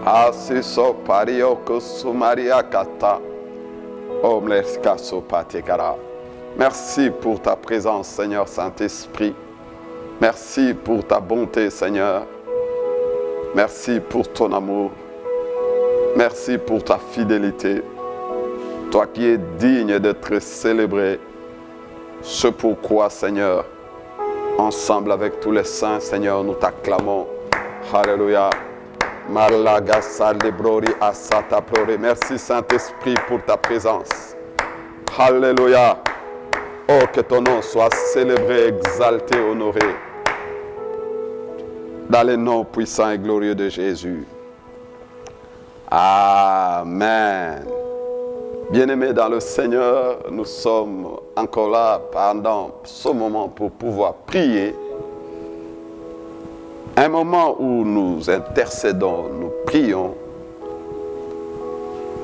Asiso parioko sumaria kata. Omleskaso patekara. Merci pour ta présence, Seigneur Saint-Esprit. Merci pour ta bonté, Seigneur. Merci pour ton amour. Merci pour ta fidélité. Toi qui es digne d'être célébré. Ce pourquoi, Seigneur, ensemble avec tous les saints, Seigneur, nous t'acclamons. Alléluia. Merci Saint-Esprit pour ta présence. Alléluia. Oh, que ton nom soit célébré, exalté, honoré. Dans le nom puissant et glorieux de Jésus. Amen. Bien-aimés dans le Seigneur, nous sommes encore là pendant ce moment pour pouvoir prier. Un moment où nous intercédons, nous prions.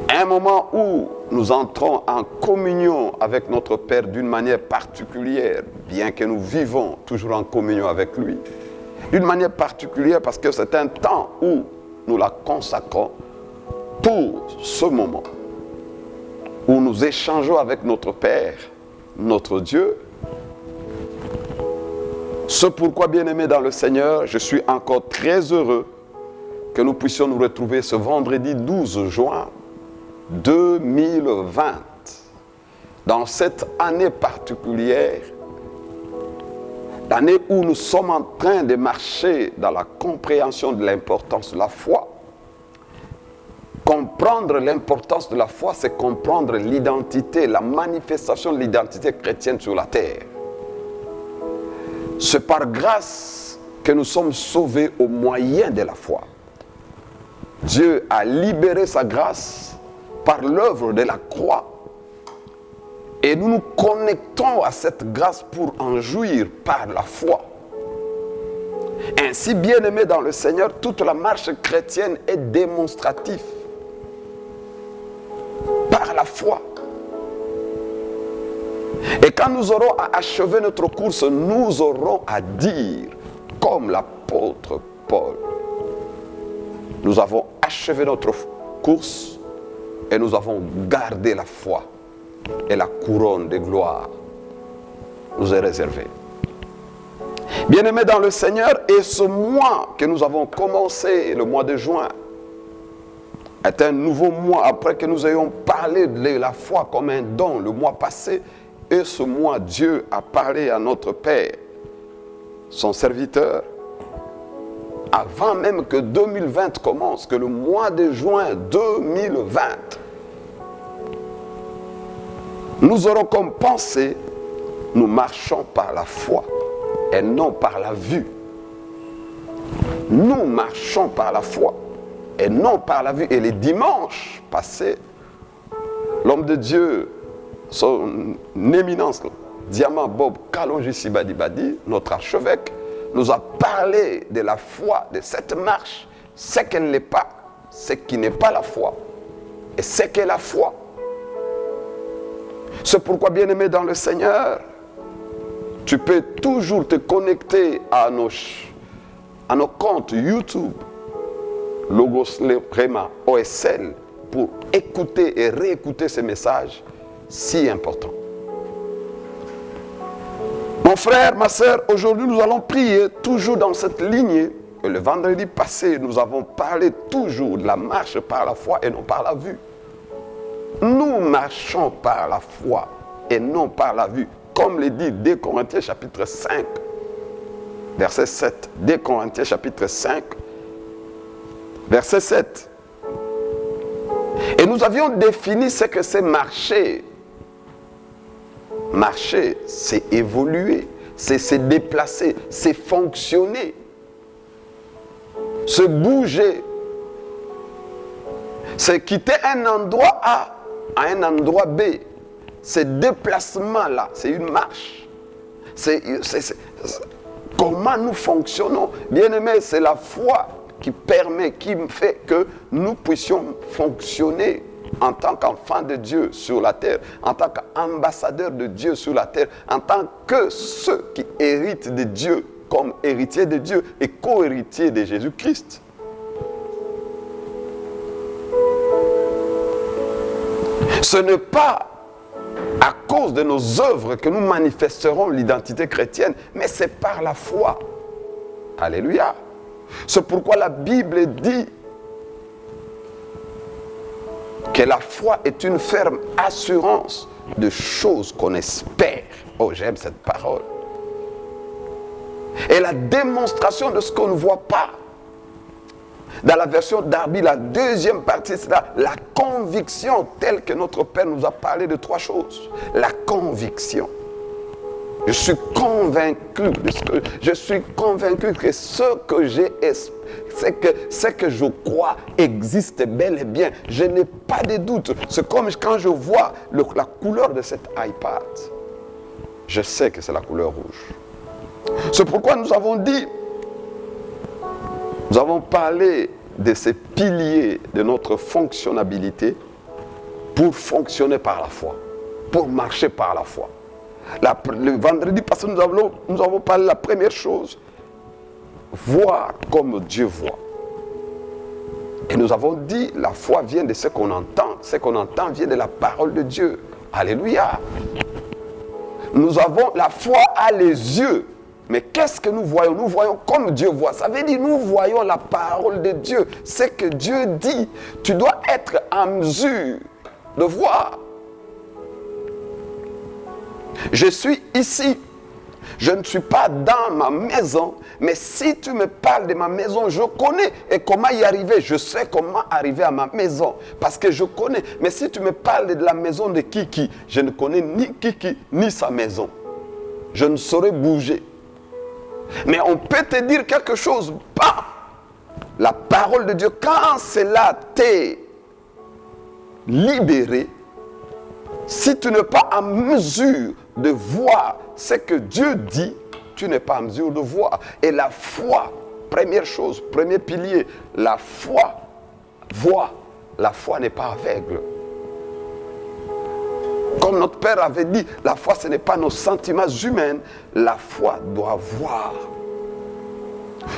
Un moment où nous entrons en communion avec notre Père d'une manière particulière, bien que nous vivons toujours en communion avec lui. D'une manière particulière parce que c'est un temps où nous la consacrons pour ce moment. Où nous échangeons avec notre Père, notre Dieu. Ce pourquoi, bien-aimés dans le Seigneur, je suis encore très heureux que nous puissions nous retrouver ce vendredi 12 juin 2020. Dans cette année particulière, l'année où nous sommes en train de marcher dans la compréhension de l'importance de la foi. Comprendre l'importance de la foi, c'est comprendre l'identité, la manifestation de l'identité chrétienne sur la terre. C'est par grâce que nous sommes sauvés au moyen de la foi. Dieu a libéré sa grâce par l'œuvre de la croix. Et nous nous connectons à cette grâce pour en jouir par la foi. Ainsi, bien-aimés dans le Seigneur, toute la marche chrétienne est démonstrative. Par la foi. Et quand nous aurons à achever notre course, nous aurons à dire, comme l'apôtre Paul, nous avons achevé notre course et nous avons gardé la foi et la couronne de gloire nous est réservée. Bien-aimés dans le Seigneur, et ce mois que nous avons commencé, le mois de juin, est un nouveau mois après que nous ayons parlé de la foi comme un don le mois passé. Et ce mois, Dieu a parlé à notre Père, son serviteur, avant même que 2020 commence, que le mois de juin 2020, nous aurons comme pensée, nous marchons par la foi et non par la vue. Nous marchons par la foi et non par la vue. Et les dimanches passés, l'homme de Dieu, son éminence, Diamant Bob Kalonji Sibadi, notre archevêque, nous a parlé de la foi, de cette marche, ce qu'elle n'est pas, ce qui n'est pas la foi, et ce qu'est la foi. C'est pourquoi, bien-aimé dans le Seigneur, tu peux toujours te connecter à nos comptes YouTube, Logos Rema OSL, pour écouter et réécouter ces messages si importants. Mon frère, ma soeur, aujourd'hui nous allons prier toujours dans cette lignée. Et le vendredi passé, nous avons parlé toujours de la marche par la foi et non par la vue. Nous marchons par la foi et non par la vue. Comme le dit 2 Corinthiens chapitre 5, verset 7. 2 Corinthiens chapitre 5, verset 7. Et nous avions défini ce que c'est marcher. Marcher, c'est évoluer, c'est se déplacer, c'est fonctionner, se bouger. C'est quitter un endroit A à un endroit B. Ce déplacement-là, c'est une marche. Comment nous fonctionnons? Bien-aimés, c'est la foi qui permet, qui fait que nous puissions fonctionner en tant qu'enfants de Dieu sur la terre, en tant qu'ambassadeurs de Dieu sur la terre, en tant que ceux qui héritent de Dieu comme héritiers de Dieu et co-héritiers de Jésus-Christ. Ce n'est pas à cause de nos œuvres que nous manifesterons l'identité chrétienne, mais c'est par la foi. Alléluia. C'est pourquoi la Bible dit que la foi est une ferme assurance de choses qu'on espère. Oh, j'aime cette parole. Et la démonstration de ce qu'on ne voit pas. Dans la version Darby, la deuxième partie, c'est la conviction, telle que notre Père nous a parlé de 3 choses. La conviction. Je suis convaincu que ce que j'ai, c'est que je crois existe bel et bien. Je n'ai pas de doute. C'est comme quand je vois la couleur de cet iPad. Je sais que c'est la couleur rouge. C'est pourquoi nous avons dit, nous avons parlé de ces piliers de notre fonctionnalité pour fonctionner par la foi, pour marcher par la foi. Le vendredi passé, nous avons parlé de la première chose, voir comme Dieu voit. Et nous avons dit, la foi vient de ce qu'on entend vient de la parole de Dieu. Alléluia. La foi a les yeux. Mais qu'est-ce que nous voyons? Nous voyons comme Dieu voit. Ça veut dire nous voyons la parole de Dieu. C'est que Dieu dit. Tu dois être en mesure de voir. Je suis ici. Je ne suis pas dans ma maison. Mais si tu me parles de ma maison, je connais et comment y arriver. Je sais comment arriver à ma maison. Parce que je connais. Mais si tu me parles de la maison de Kiki, je ne connais ni Kiki ni sa maison. Je ne saurais bouger. Mais on peut te dire quelque chose. Bah, la parole de Dieu, quand cela t'est libéré, si tu n'es pas en mesure de voir ce que Dieu dit, tu n'es pas en mesure de voir. Et la foi, première chose, premier pilier, la foi voit. La foi n'est pas aveugle. Comme notre Père avait dit, la foi ce n'est pas nos sentiments humains, la foi doit voir.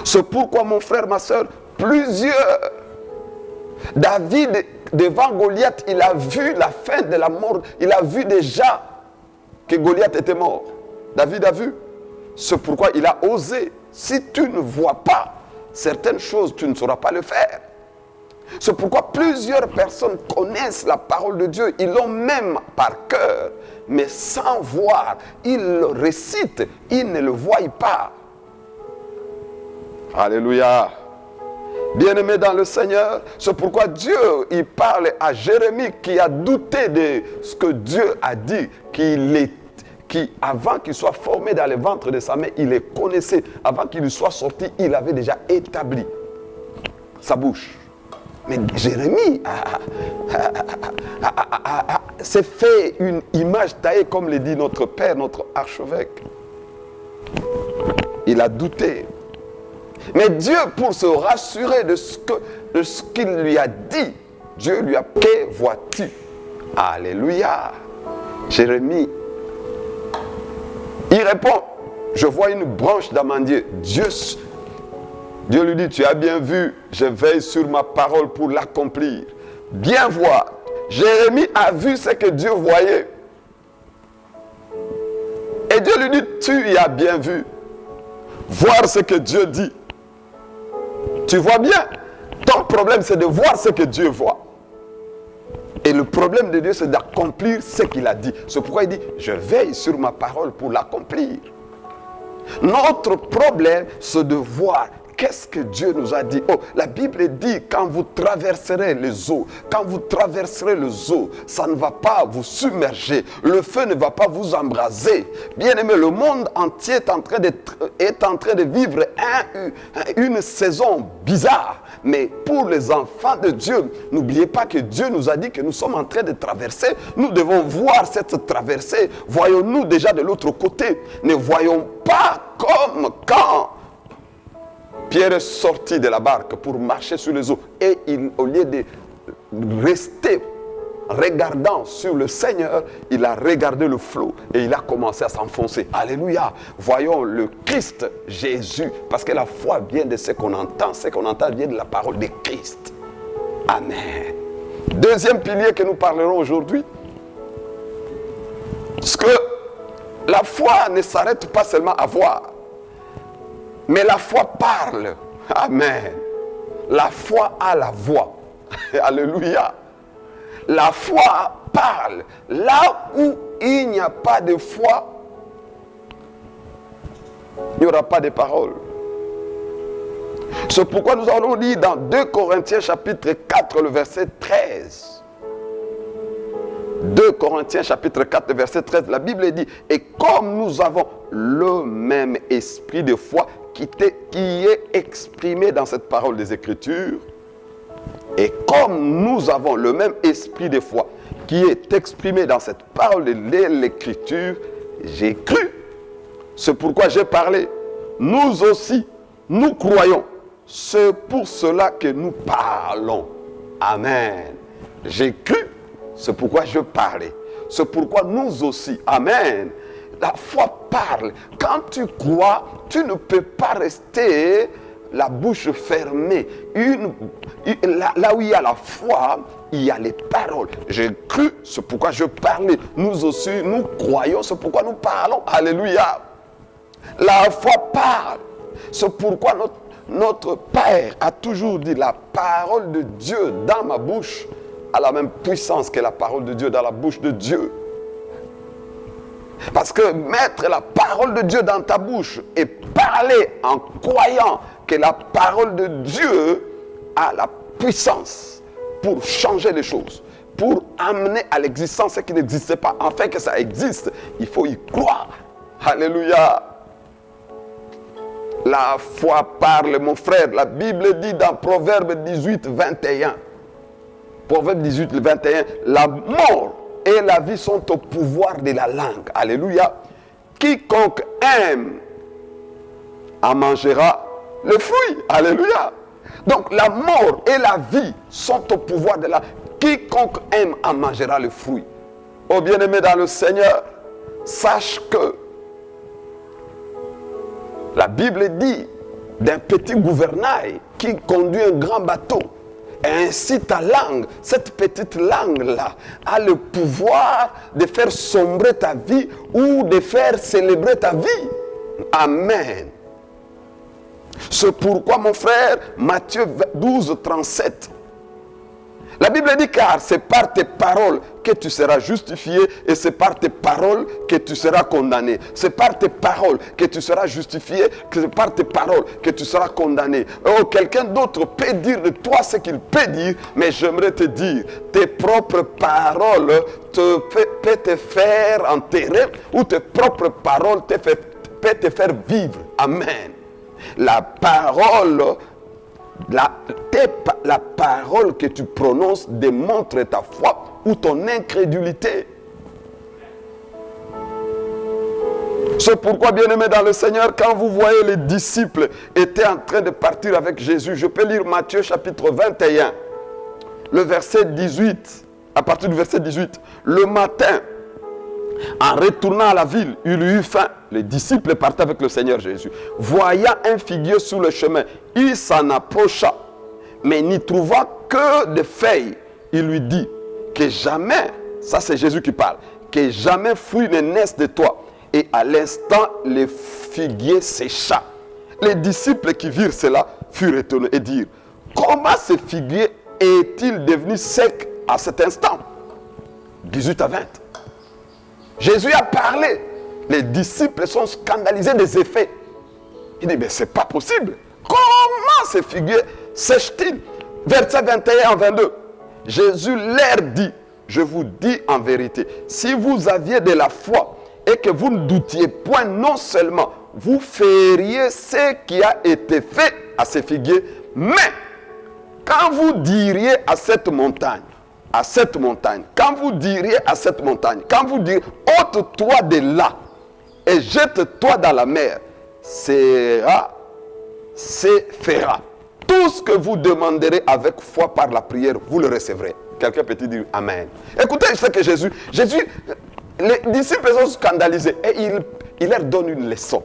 C'est pourquoi mon frère, ma soeur, David devant Goliath, il a vu la fin de la mort, il a vu déjà que Goliath était mort. David a vu. C'est pourquoi il a osé. Si tu ne vois pas certaines choses, tu ne sauras pas le faire. C'est pourquoi plusieurs personnes connaissent la parole de Dieu. Ils l'ont même par cœur. Mais sans voir, ils le récitent. Ils ne le voient pas. Alléluia. Bien-aimé dans le Seigneur, c'est pourquoi Dieu, il parle à Jérémie qui a douté de ce que Dieu a dit, qui avant qu'il soit formé dans le ventre de sa mère, il les connaissait. Avant qu'il soit sorti, il avait déjà établi sa bouche. Mais Jérémie s'est fait une image taillée, comme le dit notre Père, notre archevêque. Il a douté. Mais Dieu, pour se rassurer de ce qu'il lui a dit, Dieu lui a dit, que vois-tu? Alléluia. Jérémie, il répond, je vois une branche d'amandier. Dieu lui dit, tu as bien vu, je veille sur ma parole pour l'accomplir. Bien voir. Jérémie a vu ce que Dieu voyait. Et Dieu lui dit, tu y as bien vu. Voir ce que Dieu dit. Tu vois bien, ton problème c'est de voir ce que Dieu voit. Et le problème de Dieu c'est d'accomplir ce qu'il a dit. C'est pourquoi il dit, je veille sur ma parole pour l'accomplir. Notre problème c'est de voir qu'est-ce que Dieu nous a dit. Oh, la Bible dit, quand vous traverserez les eaux, ça ne va pas vous submerger. Le feu ne va pas vous embraser. Bien aimé, le monde entier est en train de vivre une saison bizarre. Mais pour les enfants de Dieu, n'oubliez pas que Dieu nous a dit que nous sommes en train de traverser. Nous devons voir cette traversée. Voyons-nous déjà de l'autre côté. Ne voyons pas comme quand Pierre est sorti de la barque pour marcher sur les eaux. Et au lieu de rester regardant sur le Seigneur, il a regardé le flot et il a commencé à s'enfoncer. Alléluia. Voyons le Christ Jésus. Parce que la foi vient de ce qu'on entend. Ce qu'on entend vient de la parole de Christ. Amen. Deuxième pilier que nous parlerons aujourd'hui, Parce que la foi ne s'arrête pas seulement à voir, mais la foi parle. Amen. La foi a la voix. Alléluia. La foi parle. Là où il n'y a pas de foi, il n'y aura pas de parole. C'est pourquoi nous allons lire dans 2 Corinthiens chapitre 4, le verset 13. 2 Corinthiens chapitre 4, verset 13, la Bible dit, et comme nous avons le même esprit de foi qui est exprimé dans cette parole des Écritures, et comme nous avons le même esprit de foi qui est exprimé dans cette parole de l'Écriture, j'ai cru. C'est pourquoi j'ai parlé. Nous aussi, nous croyons. C'est pour cela que nous parlons. Amen. J'ai cru. C'est pourquoi je parlais. C'est pourquoi nous aussi. Amen. La foi parle. Quand tu crois, tu ne peux pas rester la bouche fermée. Là où il y a la foi, il y a les paroles. J'ai cru, c'est pourquoi je parlais. Nous aussi, nous croyons, c'est pourquoi nous parlons. Alléluia. La foi parle. C'est pourquoi notre Père a toujours dit, la parole de Dieu dans ma bouche a la même puissance que la parole de Dieu dans la bouche de Dieu. Parce que mettre la parole de Dieu dans ta bouche et parler en croyant que la parole de Dieu a la puissance pour changer les choses, pour amener à l'existence ce qui n'existait pas. Afin que ça existe, il faut y croire. Alléluia. La foi parle, mon frère. La Bible dit dans Proverbe 18, 21. Proverbe 18, 21. La mort et la vie sont au pouvoir de la langue. Alléluia. Quiconque aime en mangera le fruit. Alléluia. Donc la mort et la vie sont au pouvoir de la langue. Quiconque aime en mangera le fruit. Oh bien-aimé dans le Seigneur, sache que la Bible dit d'un petit gouvernail qui conduit un grand bateau. Et ainsi ta langue, cette petite langue-là, a le pouvoir de faire sombrer ta vie ou de faire célébrer ta vie. Amen. C'est pourquoi mon frère, Matthieu 12, 37. La Bible dit, car c'est par tes paroles que tu seras justifié et c'est par tes paroles que tu seras condamné. C'est par tes paroles que tu seras justifié, que c'est par tes paroles que tu seras condamné. Oh, quelqu'un d'autre peut dire de toi ce qu'il peut dire, mais j'aimerais te dire, tes propres paroles peuvent te faire enterrer ou tes propres paroles peuvent te faire vivre. Amen. La parole... La parole que tu prononces démontre ta foi ou ton incrédulité. C'est pourquoi, bien-aimés dans le Seigneur, quand vous voyez les disciples étaient en train de partir avec Jésus, je peux lire Matthieu chapitre 21, le verset 18, à partir du verset 18. Le matin, en retournant à la ville, il eut faim. Les disciples partaient avec le Seigneur Jésus. Voyant un figuier sur le chemin, il s'en approcha, mais n'y trouva que des feuilles. Il lui dit que jamais, ça c'est Jésus qui parle, que jamais fruit ne naisse de toi. Et à l'instant, le figuier sécha. Les disciples qui virent cela furent étonnés et dirent, comment ce figuier est-il devenu sec à cet instant? 18 à 20. Jésus a parlé. Les disciples sont scandalisés des effets. Il dit, mais c'est pas possible. Comment ce figuier sèche-t-il? Verset 21 à 22. Jésus leur dit, je vous dis en vérité, si vous aviez de la foi et que vous ne doutiez point, non seulement vous feriez ce qui a été fait à ce figuier, mais quand vous diriez à cette montagne, quand vous diriez à cette montagne, quand vous diriez, ôte-toi de là et jette-toi dans la mer, fera. Tout ce que vous demanderez avec foi par la prière, vous le recevrez. Quelqu'un peut dire Amen. Écoutez ce que Jésus, les disciples sont scandalisés et il leur donne une leçon.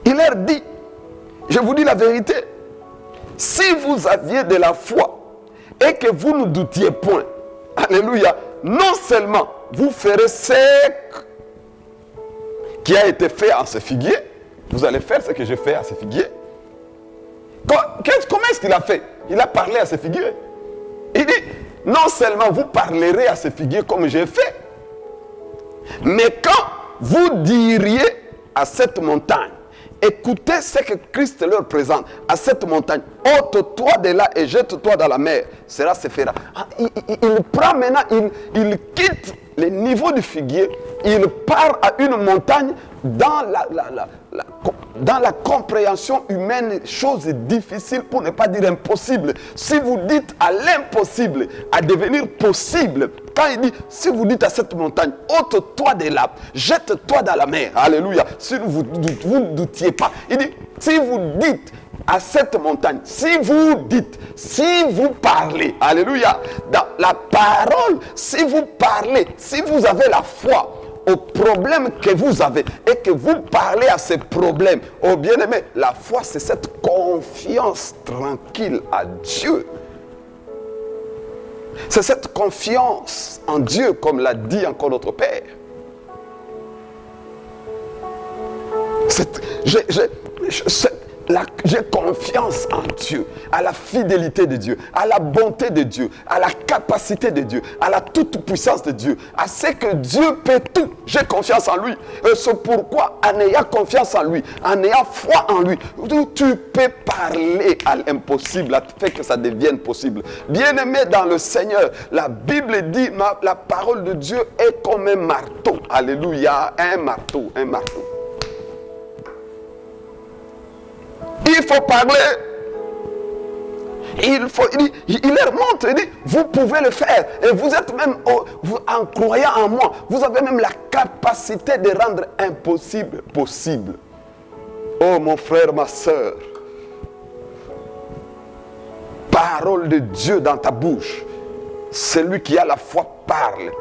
Il leur dit, je vous dis la vérité, si vous aviez de la foi et que vous ne doutiez point, alléluia, non seulement vous ferez ce qui a été fait en ce figuier, vous allez faire ce que j'ai fait à ce figuier. Comment est-ce qu'il a fait? Il a parlé à ce figuier. Il dit, non seulement vous parlerez à ce figuier comme j'ai fait, mais quand vous diriez à cette montagne, écoutez ce que Christ leur présente, à cette montagne, ôte-toi de là et jette-toi dans la mer, cela se fera. Il prend maintenant, il quitte le niveau du figuier, il part à une montagne dans la compréhension humaine, chose difficile pour ne pas dire impossible. Si vous dites à l'impossible, à devenir possible, quand il dit, si vous dites à cette montagne, ôte-toi de là, jette-toi dans la mer, alléluia, si vous ne doutiez pas, il dit, si vous dites à cette montagne, si vous dites, si vous parlez, alléluia, dans la parole, si vous parlez, si vous avez la foi aux problèmes que vous avez et que vous parlez à ces problèmes, oh bien-aimé, la foi c'est cette confiance tranquille à Dieu. C'est cette confiance en Dieu, comme l'a dit encore notre Père. J'ai confiance en Dieu, à la fidélité de Dieu, à la bonté de Dieu, à la capacité de Dieu, à la toute-puissance de Dieu, à ce que Dieu peut tout. J'ai confiance en lui. Et c'est pourquoi, en ayant confiance en lui, en ayant foi en lui, tu peux parler à l'impossible, à faire que ça devienne possible. Bien-aimé dans le Seigneur, la Bible dit, la parole de Dieu est comme un marteau. Alléluia, un marteau, un marteau. Il faut parler. Il leur montre, il dit, vous pouvez le faire. Et vous êtes même, en croyant en moi, vous avez même la capacité de rendre impossible possible. Oh mon frère, ma soeur, parole de Dieu dans ta bouche. Celui qui a la foi parle.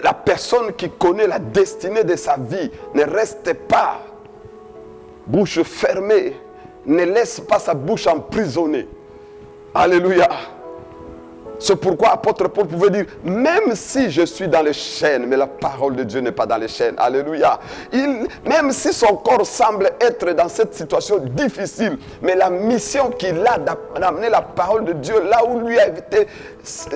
La personne qui connaît la destinée de sa vie ne reste pas bouche fermée, ne laisse pas sa bouche emprisonnée. Alléluia. C'est pourquoi apôtre Paul pouvait dire, même si je suis dans les chaînes, mais la parole de Dieu n'est pas dans les chaînes. Alléluia. Même si son corps semble être dans cette situation difficile, mais la mission qu'il a d'amener la parole de Dieu là où lui a été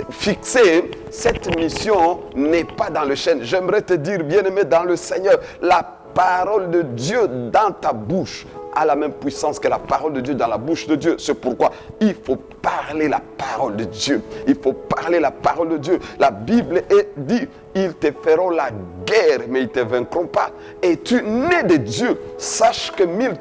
fixé, cette mission n'est pas dans les chaînes. J'aimerais te dire, bien-aimé dans le Seigneur, la parole de Dieu dans ta bouche a la même puissance que la parole de Dieu dans la bouche de Dieu. C'est pourquoi il faut parler la parole de Dieu. Il faut parler la parole de Dieu. La Bible dit, ils te feront la guerre, mais ils ne te vaincront pas. Et tu nais de Dieu, sache que 1000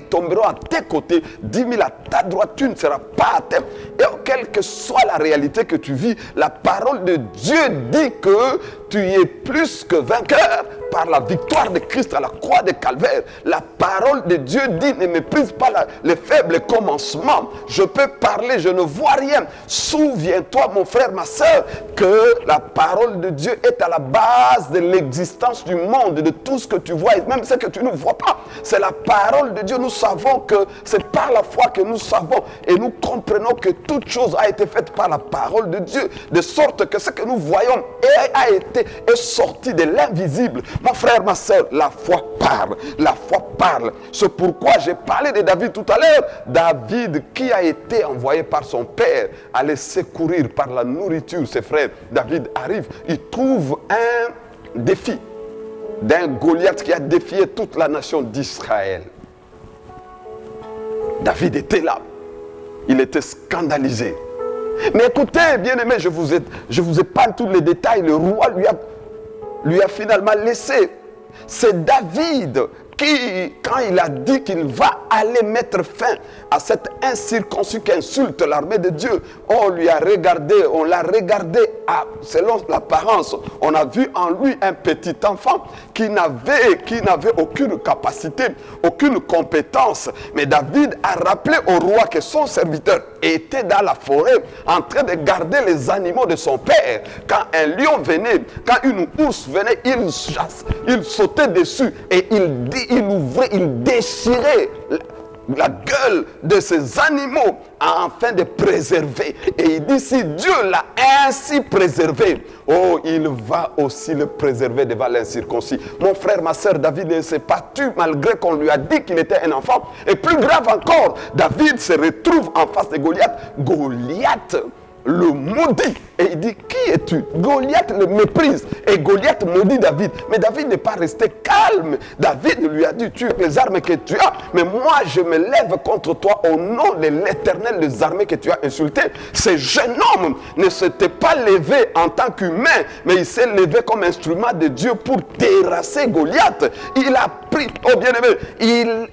tomberont à tes côtés, 10 000 à ta droite, tu ne seras pas à terre. Et quelle que soit la réalité que tu vis, la parole de Dieu dit que tu es plus que vainqueur par la victoire de Christ à la croix de Calvaire. La parole de Dieu dit, ne méprise pas les faibles commencements. Je peux parler, je ne vois rien. Souviens-toi, mon frère, ma soeur, que la parole de Dieu est à la base de l'existence du monde, de tout ce que tu vois, et même ce que tu ne vois pas. C'est la parole de Dieu. Nous savons que c'est par la foi que nous savons et nous comprenons que toute chose a été faite par la parole de Dieu, de sorte que ce que nous voyons est sorti de l'invisible. Mon frère, ma soeur, la foi parle. La foi parle. C'est pourquoi j'ai parlé de David tout à l'heure. David qui a été envoyé par son père aller secourir par la nourriture ses frères. David arrive, il trouve un défi d'un Goliath qui a défié toute la nation d'Israël. David était là. Il était scandalisé. Mais écoutez, bien-aimé, je vous épargne tous les détails. Le roi lui a finalement laissé. C'est David qui, quand il a dit qu'il va aller mettre fin à cet incirconcis qui insulte l'armée de Dieu, on l'a regardé selon l'apparence. On a vu en lui un petit enfant qui n'avait aucune capacité, aucune compétence. Mais David a rappelé au roi que son serviteur était dans la forêt en train de garder les animaux de son père. Quand un lion venait, quand une ours venait, il sautait dessus et il ouvrait, il déchirait la gueule de ces animaux afin de préserver. Et il dit, si Dieu l'a ainsi préservé, oh, il va aussi le préserver devant l'incirconcis. Mon frère, ma soeur, David ne s'est pas tué malgré qu'on lui a dit qu'il était un enfant. Et plus grave encore, David se retrouve en face de Goliath. Goliath le maudit. Et il dit, qui es-tu? Goliath le méprise. Et Goliath maudit David. Mais David n'est pas resté calme. David lui a dit, tu as les armes que tu as. Mais moi, je me lève contre toi au nom de l'Éternel des armées que tu as insulté. Ce jeune homme ne s'était pas levé en tant qu'humain, mais il s'est levé comme instrument de Dieu pour terrasser Goliath. Il a pris, oh bien-aimé,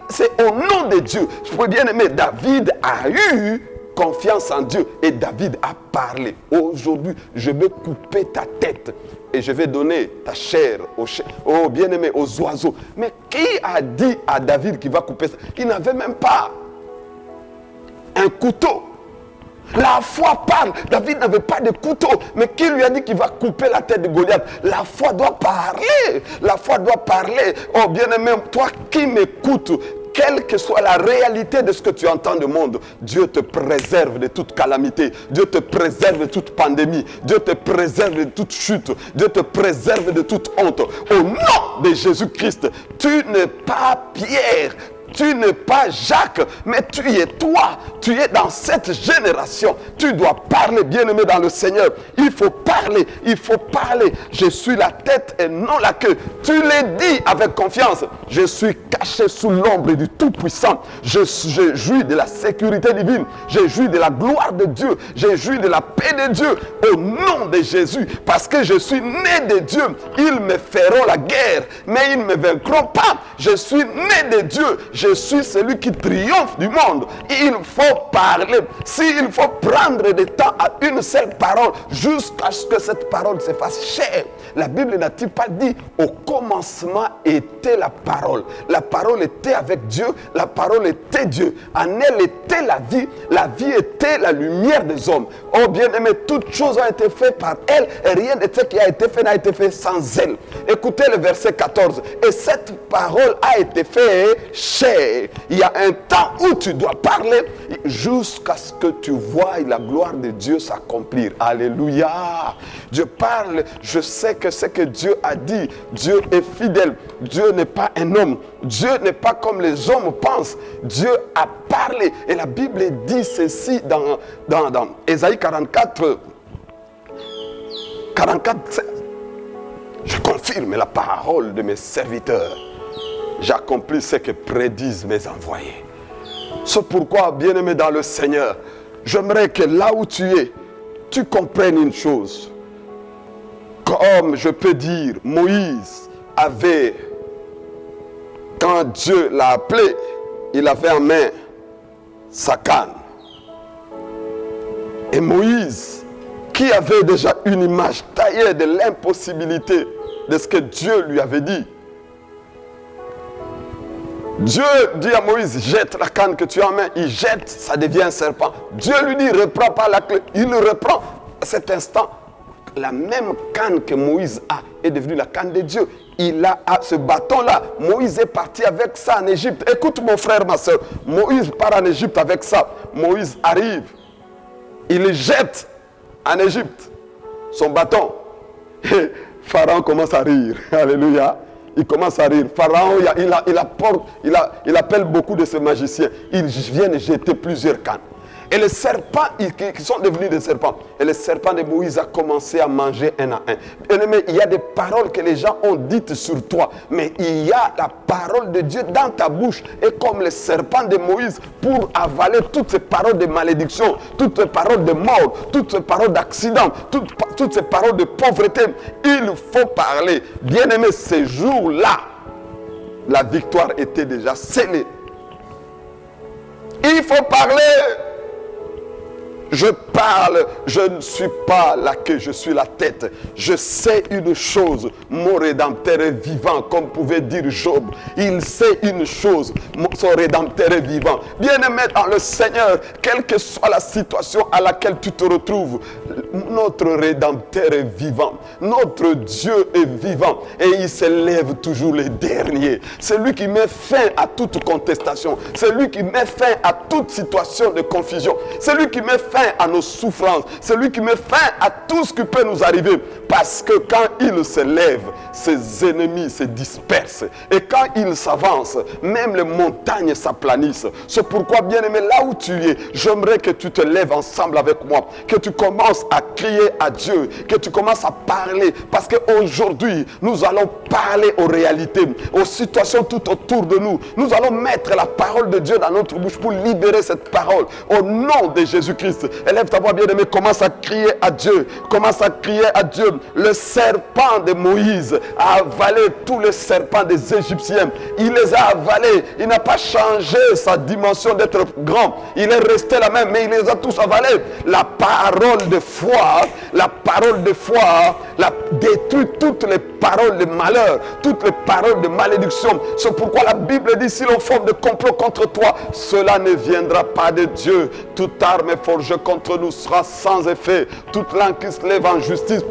c'est au nom de Dieu. Bien-aimé, David a eu confiance en Dieu et David a parlé. Aujourd'hui, je vais couper ta tête et je vais donner ta chair aux bien-aimés, aux oiseaux. Mais qui a dit à David qu'il va couper ça? Il n'avait même pas un couteau. La foi parle. David n'avait pas de couteau. Mais qui lui a dit qu'il va couper la tête de Goliath? La foi doit parler. La foi doit parler. Oh bien-aimé, toi qui m'écoutes, quelle que soit la réalité de ce que tu entends du monde, Dieu te préserve de toute calamité. Dieu te préserve de toute pandémie. Dieu te préserve de toute chute. Dieu te préserve de toute honte. Au nom de Jésus-Christ, tu n'es pas Pierre. Tu n'es pas Jacques, mais tu es toi. Tu es dans cette génération. Tu dois parler, bien-aimé dans le Seigneur. Il faut parler, il faut parler. Je suis la tête et non la queue. Tu l'as dit avec confiance. Je suis caché sous l'ombre du Tout-Puissant. Je jouis de la sécurité divine. Je jouis de la gloire de Dieu. Je jouis de la paix de Dieu. Au nom de Jésus. Parce que je suis né de Dieu. Ils me feront la guerre, mais ils ne me vaincront pas. Je suis né de Dieu. Je suis celui qui triomphe du monde. Il faut parler. S'il faut prendre du temps à une seule parole, jusqu'à ce que cette parole se fasse chair. La Bible n'a-t-il pas dit, au commencement était la parole. La parole était avec Dieu. La parole était Dieu. En elle était la vie. La vie était la lumière des hommes. Oh bien-aimé, toutes choses ont été faites par elle. Et rien de ce qui a été fait n'a été fait sans elle. Écoutez le verset 14. Et cette parole a été faite chair. Il y a un temps où tu dois parler jusqu'à ce que tu vois la gloire de Dieu s'accomplir. Alléluia. Je parle, je sais que ce que Dieu a dit, Dieu est fidèle. Dieu n'est pas un homme. Dieu n'est pas comme les hommes pensent. Dieu a parlé. Et la Bible dit ceci dans Ésaïe 44, 16. Je confirme la parole de mes serviteurs. J'accomplis ce que prédisent mes envoyés. C'est pourquoi, bien-aimé dans le Seigneur, j'aimerais que là où tu es, tu comprennes une chose. Comme je peux dire, Moïse avait, quand Dieu l'a appelé, il avait en main sa canne. Et Moïse, qui avait déjà une image taillée de l'impossibilité de ce que Dieu lui avait dit, Dieu dit à Moïse, jette la canne que tu as en main. Il jette, ça devient un serpent. Dieu lui dit, reprends pas la clé. Il le reprend. À cet instant, la même canne que Moïse a est devenue la canne de Dieu. Il a ce bâton-là. Moïse est parti avec ça en Égypte. Écoute mon frère, ma soeur. Moïse part en Égypte avec ça. Moïse arrive. Il jette en Égypte son bâton. Et Pharaon commence à rire. Alléluia. Il commence à rire. Pharaon, il appelle beaucoup de ses magiciens. Ils viennent jeter plusieurs cannes. Et les serpents, qui sont devenus des serpents. Et le serpent de Moïse a commencé à manger un à un. Bien-aimé, il y a des paroles que les gens ont dites sur toi. Mais il y a la parole de Dieu dans ta bouche. Et comme le serpent de Moïse, pour avaler toutes ces paroles de malédiction, toutes ces paroles de mort, toutes ces paroles d'accident, toutes ces paroles de pauvreté, il faut parler. Bien-aimé, ces jours-là, la victoire était déjà scellée. Il faut parler. Je parle, je ne suis pas la queue, je suis la tête. Je sais une chose, mon Rédempteur est vivant, comme pouvait dire Job. Il sait une chose, son Rédempteur est vivant. Bien-aimé dans le Seigneur, quelle que soit la situation à laquelle tu te retrouves, notre Rédempteur est vivant. Notre Dieu est vivant et il s'élève toujours les derniers. C'est lui qui met fin à toute contestation. C'est lui qui met fin à toute situation de confusion. C'est lui qui met fin à nos souffrances. C'est lui qui met fin à tout ce qui peut nous arriver. Parce que quand il s'élève, ses ennemis se dispersent. Et quand il s'avance, même les montagnes s'aplanissent. C'est pourquoi, bien-aimé, là où tu es, j'aimerais que tu te lèves ensemble avec moi. Que tu commences à crier à Dieu. Que tu commences à parler. Parce qu'aujourd'hui, nous allons parler aux réalités, aux situations tout autour de nous. Nous allons mettre la parole de Dieu dans notre bouche pour libérer cette parole. Au nom de Jésus-Christ. Élève ta voix, bien-aimé. Commence à crier à Dieu. Commence à crier à Dieu. Le serpent de Moïse a avalé tous les serpents des Égyptiens. Il les a avalés. Il n'a pas changé sa dimension d'être grand. Il est resté la même, mais il les a tous avalés. La parole de foi, détruit toutes les paroles de malheur, toutes les paroles de malédiction. C'est pourquoi la Bible dit, si l'on forme de complot contre toi, cela ne viendra pas de Dieu. Toute arme forgée contre nous sera sans effet. Toute langue qui se lève en justice,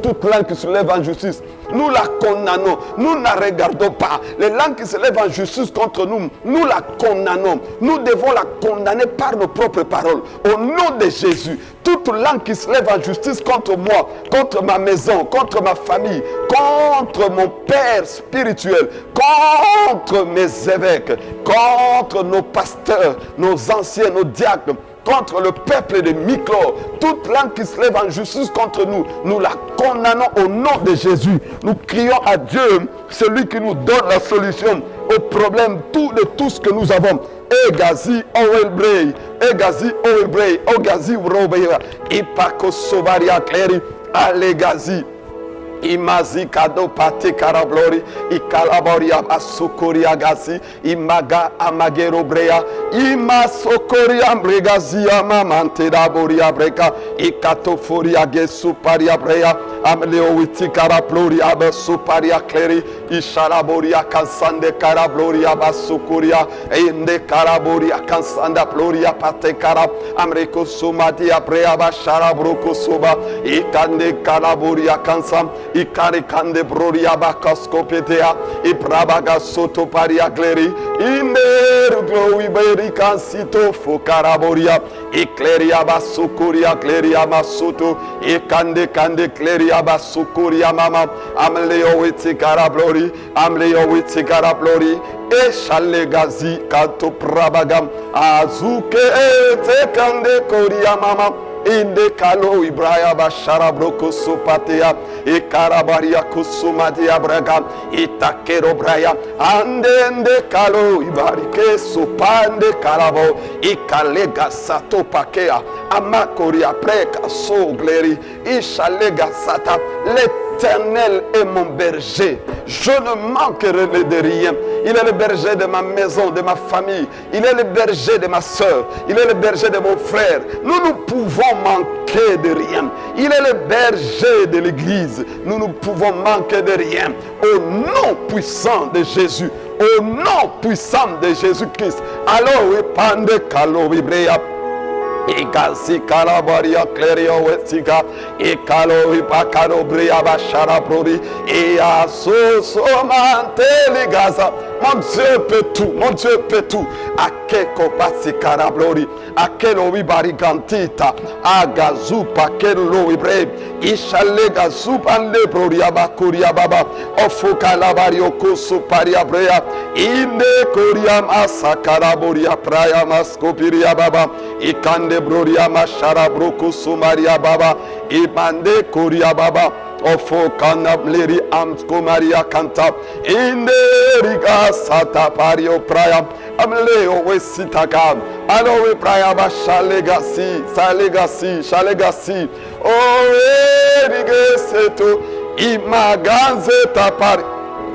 nous la condamnons. Nous ne la regardons pas. Les langues qui se lèvent en justice contre nous, nous la condamnons. Nous devons la condamner par nos propres paroles. Au nom de Jésus, toute langue qui se lève en justice contre moi, contre ma maison, contre ma famille, contre mon père spirituel, contre mes évêques, contre nos pasteurs, nos anciens, nos diacres, contre le peuple de Miclo, toute langue qui se lève en justice contre nous, nous la condamnons au nom de Jésus. Nous crions à Dieu, celui qui nous donne la solution au problème de tout ce que nous avons. Egazi Owelbrey, Ogazi Robeya, Ipako Sobaria Cleri, Alegazi. Imazi kado pate karablori, ikalaboria asukoria gazi, imaga amagero brea, imasokoria bregazi amamante da boria breka, ikatoforia gesu paria brea, amleo witi karablori abasu paria cleri, ishalaboria kansande karablori abasukoria, ende karaboria kansanda gloria pate karab, amreko sumadia brea bashara broko soba, ikande karaboria kansam. Ikari kande broria bakaskopetea, ibrabaga soto paria gleri, ineru glowi beri kansito fokaraboria, ikleria basukuria gleria masuto, ikande kande gleria basukuria mama, amleo witsikarablori, eshalegazi kato prabagam, azuke ete kande koria mama. Inde kalo ibraya bashara broko sopatea e karabaria kusumadia braga itakero braya ande kalo ibarike sopande karabo ikalega sato pakea amakoria preka sogleri ishalega sata. L'Éternel est mon berger, je ne manquerai de rien. Il est le berger de ma maison, de ma famille. Il est le berger de ma soeur. Il est le berger de mon frère. Nous ne pouvons manquer de rien. Il est le berger de l'église. Nous ne pouvons manquer de rien. Au nom puissant de Jésus. Au nom puissant de Jésus-Christ. Alors, epande kalo ibrea. Ikasi kalabaria clerio wesika ikalo ipakalo bria bashara prori et asoso manteli gaza. Mon Dieu peut tout, mon Dieu peut tout. Akeko pasi karablori, akelo ibarigantita, agazu pakelo ibre, ishalega supande proria bakuria baba, ofuka labario kusu paria brea, inde koria masakara boria praya maskopiria baba, ikande broria mashara broku sumaria baba, ibande koria baba. Ofo kanableri amsko maria kanta inde riga sata pario praya amleo wesitaka alo we praya ba shalegasi shalegasi o riga seto imaganze tapari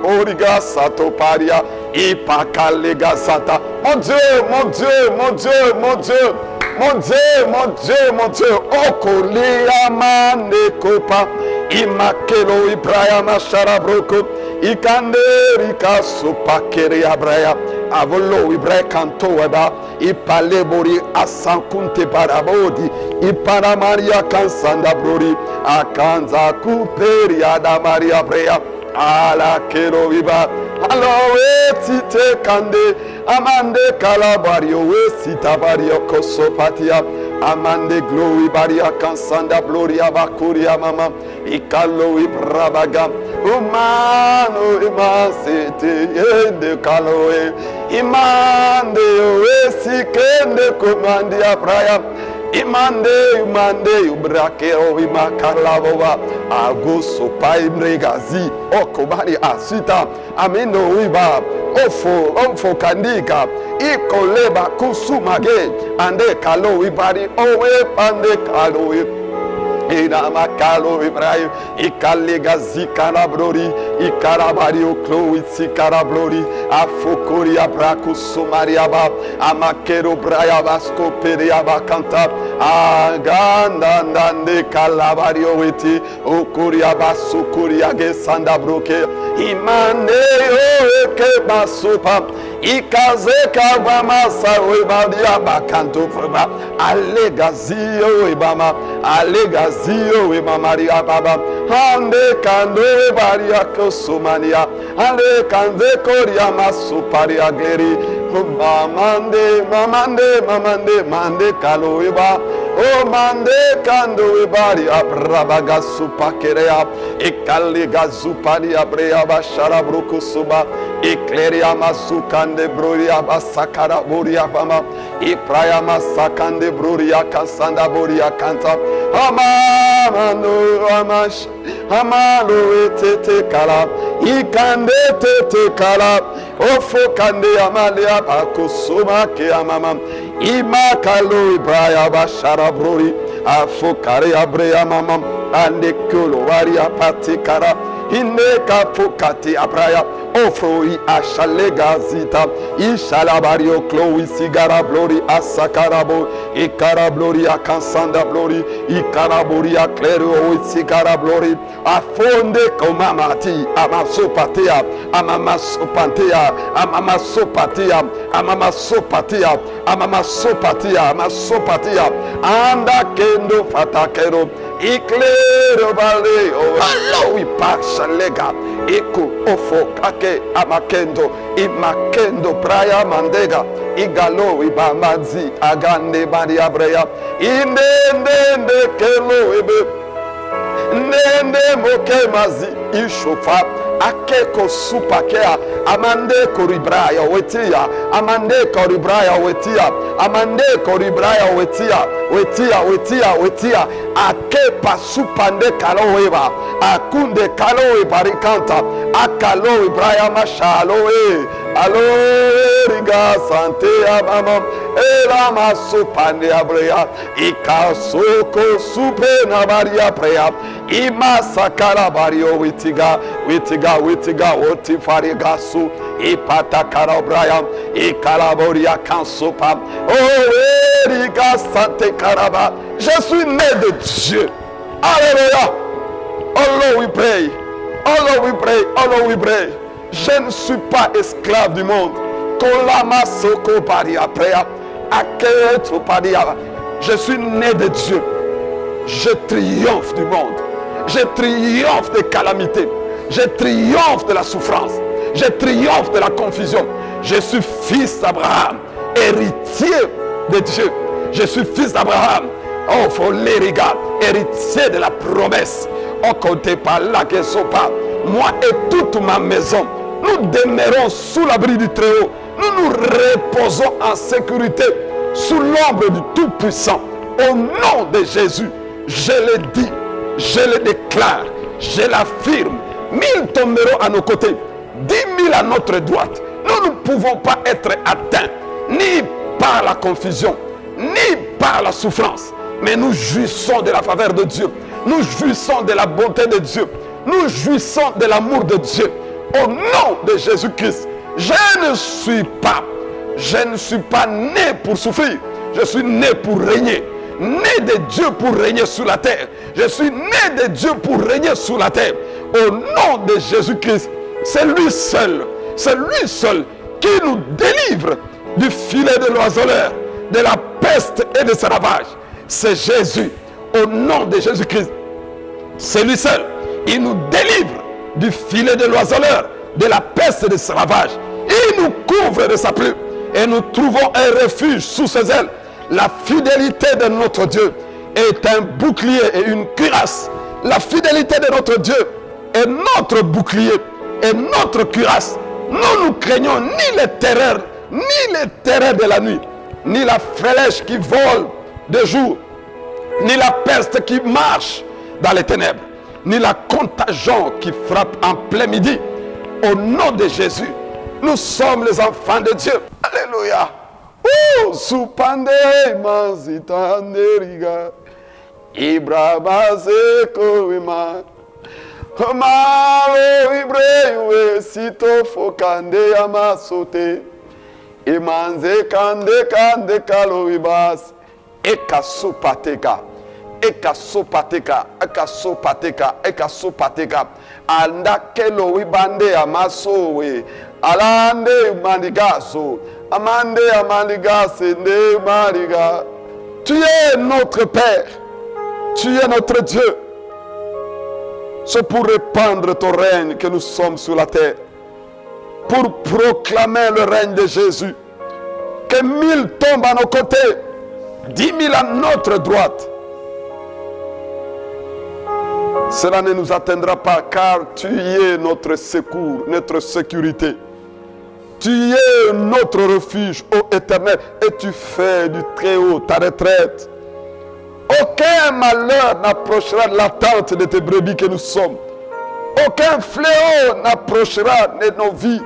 origa sato paria ipakalega sata. Mon Dieu, mon Dieu, mon Dieu, mon Dieu. Mon Dieu, mon Dieu, mon Dieu. Okolia mande kopa. Imakelo Ibrahima Sharabroko. Ikanderika Supakeri Abraya. Avolo Ibrahim Kanto Weba. Ipalebori Asankunte Barabodi. Ipanamaria Kansanda Brori. Akanza Kuperi Adamaria Brea. Ala Kero Iba. Aloe tite kande amande kalabario we sitabario kosopatia amande glory baria kansanda gloria bakuria mama ikalo ibrabaga umano imasete ende kaloe imande we sikende komandia praya imande ubrakeo imakalavoa agoso paimregazi okobari asita amino wiba ofo kandika ikoleba kusumage ande kalo ibari owe pande kalo ina makalo Ibrahim ikalega zikarabrori ikarabario klo itsikarabrori afokori abraku sumaria ba amakero braya basko peria bakanta aganda ndande kalabario weti okoria basukuria gesanda broke imane ke basupa ikazeka bamasa webadia bakanto proba alegazio ebama alegazio wemamaria baba ande kando baria kosumania ande kanze koria masuparia geri mamande mande kaloeba o mande kando ebari abrabaga supakerea ekaliga zupani abrea bashara brukusuba ekleria masukande broria basakara boria bama ipraya masakande broria kasanda boria kanta amano amash amalo etete kala ikande tete kala ofo kande amalia bakusuma ke amama imakalo ibraya bashara brori afokare abrea mama ande kolo waria patikara ineka fokati abraya ofroi ashalega zita ishalabario kloi sigara blori asakarabo ikara blori akansanda blori ikarabori aklero sigara blori afonde komamati amasopatia amamasopatia amamasopatia amamasopatia amamasopatia amasopatia anda kendo fatakero iklero baleo alo ipasha lega eko ofo kake amakendo imakendo praya mandega igalo ibamazi agande maria brea indende kelo ebe nende moke mazi ishofa akeko supakea amande koribraya wetia amande koribraya wetia amande koribraya wetia akepa supande kaloweba akunde kalowe barikanta akalo ibraya mashalowe alo riga sante amama era masupande abrea ikasoko supe na baria prea imasakara bario witiga otifarigasu ipatakara braya ikalaboria kansopa oh riga sante karaba. Je suis né de Dieu. Alléluia. Oh Lord we pray. Oh Lord we pray. Oh Lord we pray. Je ne suis pas esclave du monde. Je suis né de Dieu. Je triomphe du monde. Je triomphe des calamités. Je triomphe de la souffrance. Je triomphe de la confusion. Je suis fils d'Abraham, héritier de Dieu. Je suis fils d'Abraham. Oh, faut les regarder, héritier de la promesse. Oh, comptez pas là que sopa. Moi et toute ma maison, nous demeurons sous l'abri du Très-Haut. Nous nous reposons en sécurité sous l'ombre du Tout-Puissant. Au nom de Jésus, je le dis, je le déclare, je l'affirme. 1000 tomberont à nos côtés, 10 000 à notre droite. Nous ne pouvons pas être atteints ni par la confusion, ni par la souffrance. Mais nous jouissons de la faveur de Dieu. Nous jouissons de la bonté de Dieu. Nous jouissons de l'amour de Dieu. Au nom de Jésus-Christ, je ne suis pas né pour souffrir. Je suis né pour régner. Né de Dieu pour régner sur la terre. Je suis né de Dieu pour régner sur la terre. Au nom de Jésus-Christ, c'est lui seul qui nous délivre du filet de l'oiseleur, de la peste et de ses ravages. C'est Jésus. Au nom de Jésus-Christ, c'est lui seul. Il nous délivre du filet de l'oiseleur, de la peste et de ses ravages. Il nous couvre de sa plume et nous trouvons un refuge sous ses ailes. La fidélité de notre Dieu est un bouclier et une cuirasse. La fidélité de notre Dieu est notre bouclier et notre cuirasse. Nous ne craignons ni les terreurs de la nuit, ni la flèche qui vole de jour, ni la peste qui marche dans les ténèbres, ni la contagion qui frappe en plein midi. Au nom de Jésus, nous sommes les enfants de Dieu. Alléluia. Supande manzitanderiga Ibrabaze koima Malo ibrewe sito fokande amasote Imanze kande kalo ibas Ekasopateka Anda kelo ibande amasowe Alande manigaso Amande amaniga sende mariga. Tu es notre Père. Tu es notre Dieu. C'est pour répandre ton règne que nous sommes sur la terre. Pour proclamer le règne de Jésus. Que 1000 tombent à nos côtés. 10 000 à notre droite. Cela ne nous atteindra pas car tu es notre secours, notre sécurité. Tu es notre refuge, ô Éternel, et tu fais du Très-Haut ta retraite. Aucun malheur n'approchera de la tente de tes brebis que nous sommes. Aucun fléau n'approchera de nos vies.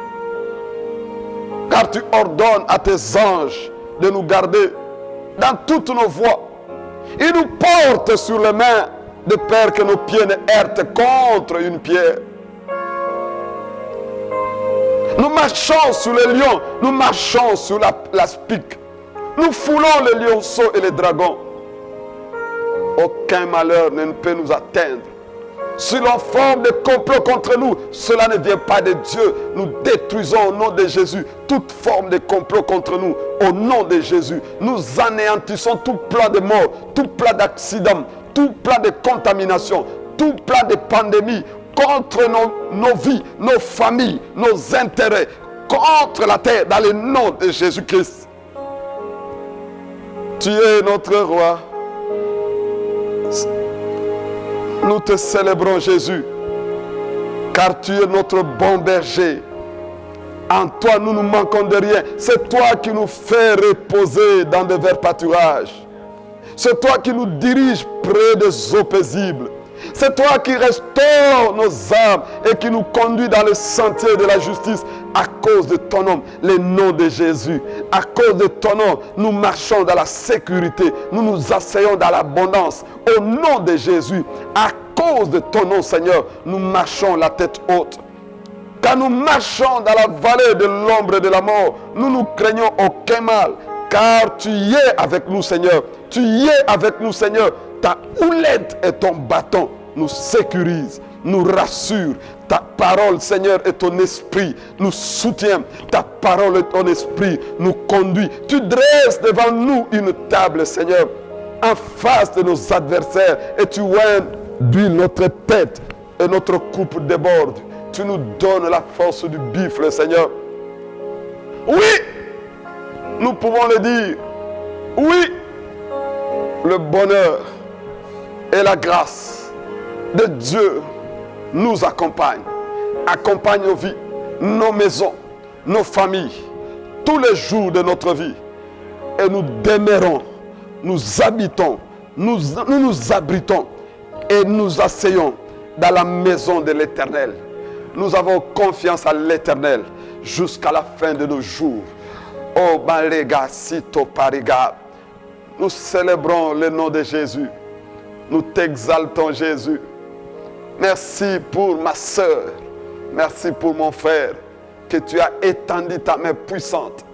Car tu ordonnes à tes anges de nous garder dans toutes nos voies. Ils nous portent sur les mains de peur que nos pieds ne heurtent contre une pierre. Nous marchons sur les lions, nous marchons sur la spique. Nous foulons les lionceaux et les dragons. Aucun malheur ne peut nous atteindre. Si l'on forme des complots contre nous, cela ne vient pas de Dieu. Nous détruisons au nom de Jésus toute forme de complot contre nous. Au nom de Jésus, nous anéantissons tout plan de mort, tout plan d'accident, tout plan de contamination, tout plan de pandémie, contre nos vies, nos familles, nos intérêts, contre la terre, dans le nom de Jésus-Christ. Tu es notre roi. Nous te célébrons, Jésus, car tu es notre bon berger. En toi, nous ne manquons de rien. C'est toi qui nous fais reposer dans de verts pâturages. C'est toi qui nous diriges près des eaux paisibles. C'est toi qui restaure nos âmes et qui nous conduit dans le sentier de la justice à cause de ton nom, le nom de Jésus. À cause de ton nom, nous marchons dans la sécurité, nous nous asseyons dans l'abondance. Au nom de Jésus, à cause de ton nom, Seigneur, nous marchons la tête haute. Quand nous marchons dans la vallée de l'ombre et de la mort, nous ne craignons aucun mal, car tu y es avec nous, Seigneur. Tu y es avec nous, Seigneur. Ta houlette et ton bâton nous sécurisent, nous rassurent. Ta parole, Seigneur, et ton esprit nous soutient. Ta parole et ton esprit nous conduit. Tu dresses devant nous une table, Seigneur, en face de nos adversaires. Et tu oignes d'huile notre tête et notre coupe déborde. Tu nous donnes la force du buffle, Seigneur. Oui, nous pouvons le dire. Oui, le bonheur et la grâce de Dieu nous accompagnent. Accompagne nos vies, nos maisons, nos familles, tous les jours de notre vie. Et nous demeurons, nous habitons, nous nous abritons et nous asseyons dans la maison de l'Éternel. Nous avons confiance à l'Éternel jusqu'à la fin de nos jours. Oh, Balega, Sito, Pariga. Nous célébrons le nom de Jésus. Nous t'exaltons, Jésus. Merci pour ma soeur. Merci pour mon frère. Que tu as étendu ta main puissante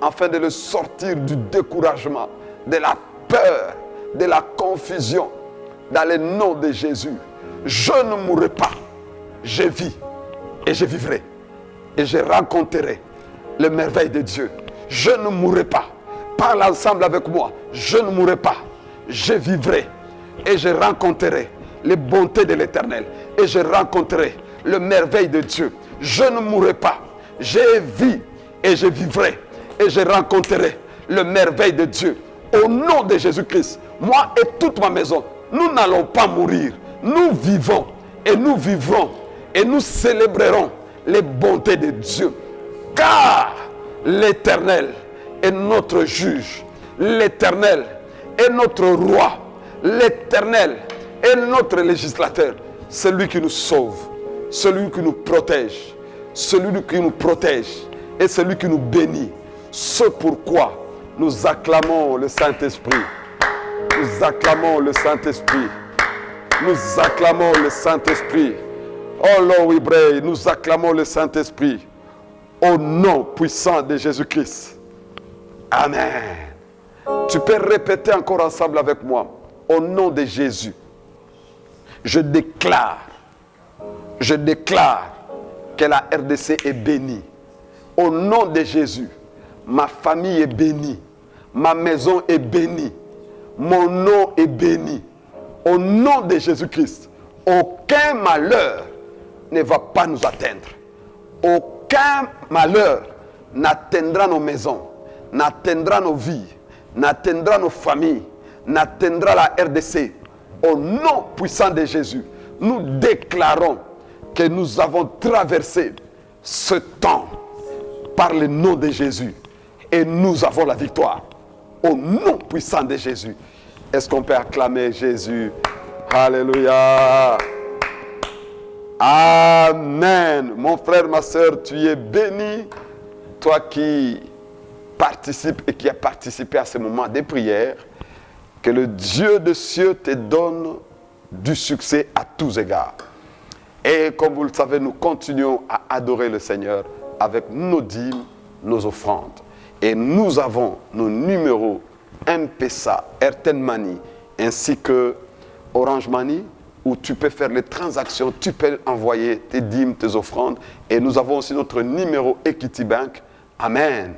afin de le sortir du découragement, de la peur, de la confusion. Dans le nom de Jésus, je ne mourrai pas. Je vis et je vivrai. Et je rencontrerai les merveilles de Dieu. Je ne mourrai pas. Parle ensemble avec moi. Je ne mourrai pas. Je vivrai et je rencontrerai les bontés de l'Éternel. Et je rencontrerai les merveilles de Dieu. Je ne mourrai pas. Je vis et je vivrai. Et je rencontrerai les merveilles de Dieu. Au nom de Jésus-Christ, moi et toute ma maison, nous n'allons pas mourir. Nous vivons et nous vivrons et nous célébrerons les bontés de Dieu. Car l'Éternel est notre juge. L'Éternel est notre roi. L'Éternel est notre législateur. Celui qui nous sauve, celui qui nous protège, celui qui nous protège et celui qui nous bénit. C'est pourquoi nous acclamons le Saint-Esprit. Nous acclamons le Saint-Esprit. Nous acclamons le Saint-Esprit. Oh Lord, we pray. Nous acclamons le Saint-Esprit. Au nom puissant de Jésus-Christ. Amen. Tu peux répéter encore ensemble avec moi. Au nom de Jésus. Je déclare que la RDC est bénie. Au nom de Jésus, ma famille est bénie. Ma maison est bénie. Mon nom est béni. Au nom de Jésus-Christ, aucun malheur ne va pas nous atteindre. Aucun malheur n'atteindra nos maisons, n'atteindra nos vies, n'atteindra nos familles, n'atteindra la RDC. Au nom puissant de Jésus, nous déclarons que nous avons traversé ce temps par le nom de Jésus et nous avons la victoire. Au nom puissant de Jésus. Est-ce qu'on peut acclamer Jésus? Alléluia. Amen. Mon frère, ma soeur, tu es béni. Toi qui participes et qui as participé à ce moment de prière. Que le Dieu des cieux te donne du succès à tous égards. Et comme vous le savez, nous continuons à adorer le Seigneur avec nos dîmes, nos offrandes. Et nous avons nos numéros M-Pesa, Airtel Money, ainsi que Orange Money, où tu peux faire les transactions, tu peux envoyer tes dîmes, tes offrandes. Et nous avons aussi notre numéro Equity Bank. Amen.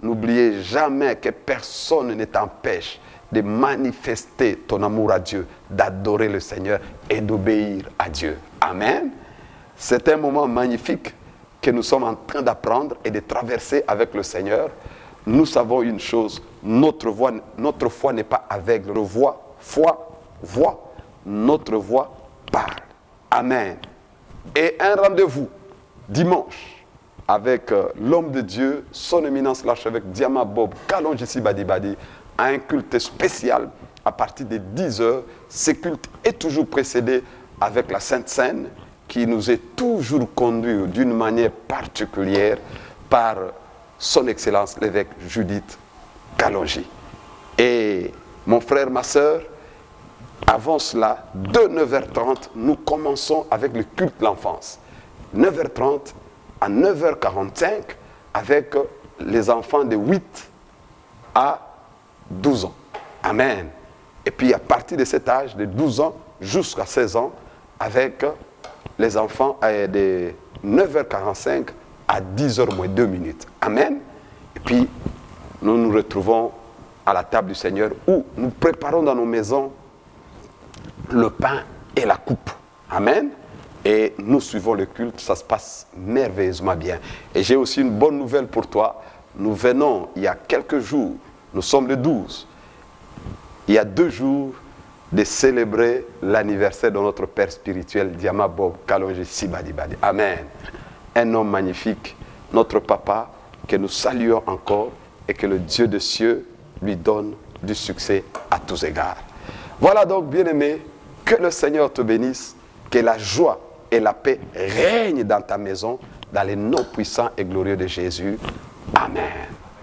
N'oubliez jamais que personne ne t'empêche de manifester ton amour à Dieu, d'adorer le Seigneur et d'obéir à Dieu. Amen. C'est un moment magnifique que nous sommes en train d'apprendre et de traverser avec le Seigneur. Nous savons une chose, notre foi n'est pas aveugle. Voix, notre voix parle. Amen. Et un rendez-vous dimanche avec l'homme de Dieu, son éminence l'archevêque Diama Bob Kalonji Sibadi Badi, à un culte spécial à partir de 10h. Ce culte est toujours précédé avec la Sainte Seine qui nous est toujours conduit d'une manière particulière par son Excellence l'évêque Judith Kalonji. Et mon frère, ma soeur, avant cela, de 9h30, nous commençons avec le culte de l'enfance. 9h30 à 9h45 avec les enfants de 8 à 12 ans. Amen. Et puis à partir de cet âge, de 12 ans jusqu'à 16 ans, avec les enfants de 9h45 à 10h moins 2 minutes. Amen. Et puis nous nous retrouvons à la table du Seigneur où nous préparons dans nos maisons le pain et la coupe. Amen. Et nous suivons le culte, ça se passe merveilleusement bien. Et j'ai aussi une bonne nouvelle pour toi. Nous venons il y a quelques jours, nous sommes le 12, il y a 2 jours de célébrer l'anniversaire de notre Père spirituel, Diama Bob Kalonji Sibadi Badi. Amen. Un homme magnifique, notre papa, que nous saluons encore et que le Dieu des cieux lui donne du succès à tous égards. Voilà donc, bien-aimé, que le Seigneur te bénisse, que la joie et la paix règnent dans ta maison, dans les noms puissants et glorieux de Jésus. Amen.